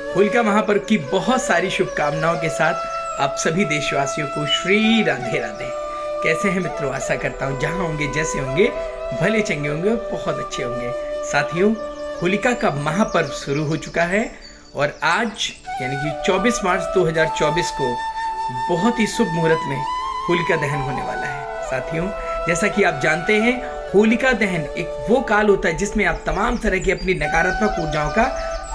होलिका महापर्व की बहुत सारी शुभकामनाओं के साथ आप सभी देशवासियों को श्री राधे राधे। कैसे हैं मित्रों? आशा करता हूँ जहाँ होंगे जैसे होंगे भले चंगे होंगे और बहुत अच्छे होंगे। साथियों, होलिका का महापर्व शुरू हो चुका है और आज यानी कि 24 मार्च 2024 को बहुत ही शुभ मुहूर्त में होलिका दहन होने वाला है। साथियों, जैसा कि आप जानते हैं, होलिका दहन एक वो काल होता है जिसमें आप तमाम तरह की अपनी नकारात्मक ऊर्जाओं का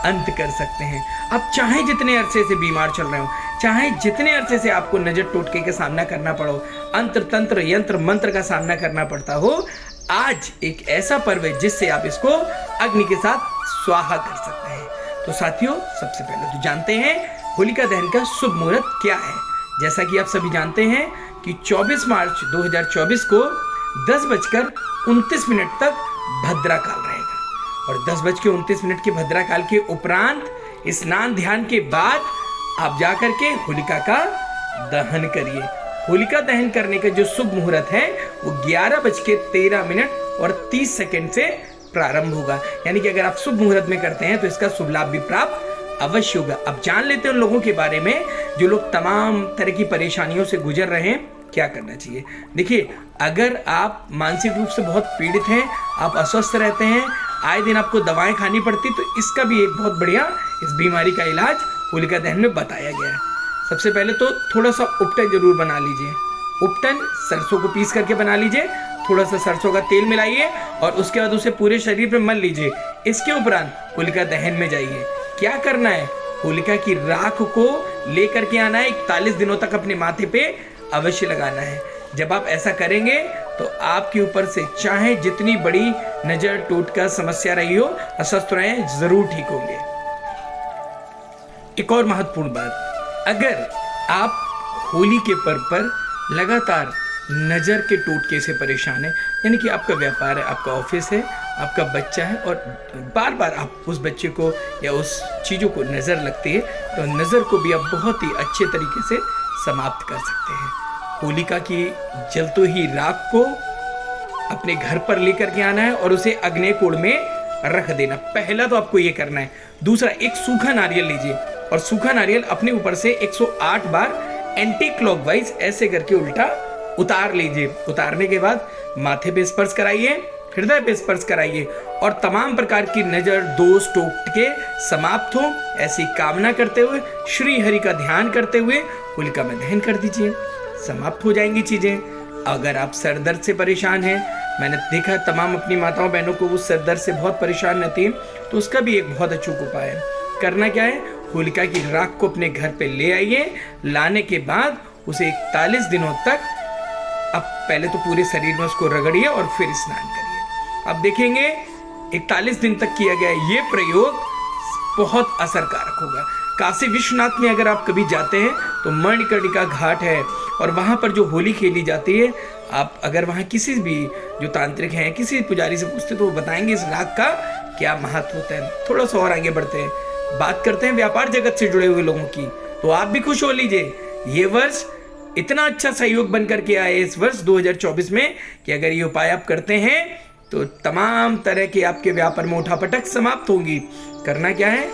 अंत कर सकते हैं। आप चाहे जितने अरसे से बीमार चल रहे हो, चाहे जितने अरसे से आपको नजर टोटके का सामना करना पड़ो, अंतर तंत्र यंत्र मंत्र का सामना करना पड़ता हो, आज एक ऐसा पर्व है जिससे आप इसको अग्नि के साथ स्वाहा कर सकते हैं। तो साथियों, सबसे पहले तो जानते हैं होलिका दहन का शुभ मुहूर्त क्या है। जैसा कि आप सभी जानते हैं कि 24 मार्च 2024 को 10:29 तक भद्रा काल रहेगा और 10:29 के भद्रा काल के उपरांत स्नान ध्यान के बाद आप जाकर के होलिका का दहन करिए। होलिका दहन करने का जो शुभ मुहूर्त है वो 11:13 से प्रारंभ होगा। यानी कि अगर आप शुभ मुहूर्त में करते हैं तो इसका शुभ लाभ भी प्राप्त अवश्य होगा। अब जान लेते हैं उन लोगों के बारे में जो लोग तमाम तरह की परेशानियों से गुजर रहे हैं, क्या करना चाहिए। देखिए, अगर आप मानसिक रूप से बहुत पीड़ित हैं, आप अस्वस्थ रहते हैं, आए दिन आपको दवाएं खानी पड़ती, तो इसका भी एक बहुत बढ़िया इस बीमारी का इलाज होलिका दहन में बताया गया है। सबसे पहले तो थोड़ा सा उपटन जरूर बना लीजिए। उपटन सरसों को पीस करके बना लीजिए, थोड़ा सा सरसों का तेल मिलाइए और उसके बाद उसे पूरे शरीर पे मल लीजिए। इसके उपरांत होलिका दहन में जाइए। क्या करना है? होलिका की राख को लेकर के आना है, 41 दिनों तक अपने माथे पे अवश्य लगाना है। जब आप ऐसा करेंगे तो आपके ऊपर से चाहे जितनी बड़ी नजर टोटका समस्या रही हो, अस्वस्थ रहे, जरूर ठीक होंगे। एक और महत्वपूर्ण बात, अगर आप होली के पर्व पर लगातार नजर के टोटके से परेशान है, यानी कि आपका व्यापार है, आपका ऑफिस है, आपका बच्चा है और बार बार आप उस बच्चे को या उस चीज़ों को नज़र लगती है, तो नज़र को भी आप बहुत ही अच्छे तरीके से समाप्त कर सकते हैं। होलिका की जलते ही राख को अपने घर पर लेकर के आना है और उसे अग्नि कुंड में रख देना। पहला तो आपको ये करना है। दूसरा, एक सूखा नारियल लीजिए और सूखा नारियल अपने ऊपर से 108 बार एंटी क्लॉकवाइज ऐसे करके उल्टा उतार लीजिए। उतारने के बाद माथे पे स्पर्श कराइए, हृदय पे स्पर्श कराइए और तमाम प्रकार की नजर दोष टोटके समाप्त हो, ऐसी कामना करते हुए श्री हरि का ध्यान करते हुए होलिका में दहन कर दीजिए। समाप्त हो जाएंगी चीजें। अगर आप सर दर्द से परेशान हैं, मैंने देखा तमाम अपनी माताओं बहनों को वो सर दर्द से बहुत परेशान रहती हैं, तो उसका भी एक बहुत अचूक उपाय है। करना क्या है? होलिका की राख को अपने घर पे ले आइए। लाने के बाद उसे 41 दिनों तक अब पहले तो पूरे शरीर में उसको रगड़िए और फिर स्नान करिए। अब देखेंगे 41 दिन तक किया गया ये प्रयोग बहुत असरकारक होगा। काशी विश्वनाथ में अगर आप कभी जाते हैं तो मणिकर्णिका घाट है और वहाँ पर जो होली खेली जाती है, आप अगर वहाँ किसी भी जो तांत्रिक हैं, किसी पुजारी से पूछते तो वो बताएंगे इस राग का क्या महत्व होता है। थोड़ा सा और आगे बढ़ते हैं, बात करते हैं व्यापार जगत से जुड़े हुए लोगों की। तो आप भी खुश हो लीजिए। ये वर्ष इतना अच्छा सहयोग बन करके आए इस वर्ष 2024 में कि अगर ये उपाय आप करते हैं तो तमाम तरह के आपके व्यापार में उठापटक समाप्त होंगी। करना क्या है?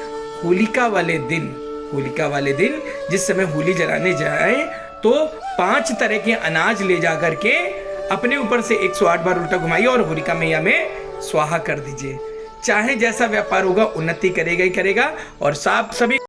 होलिका वाले दिन जिस समय होली जलाने जाए तो 5 तरह के अनाज ले जा करके अपने ऊपर से 108 बार उल्टा घुमाइए और होलिका मैया में स्वाहा कर दीजिए। चाहे जैसा व्यापार होगा, उन्नति करेगा ही करेगा और सब सभी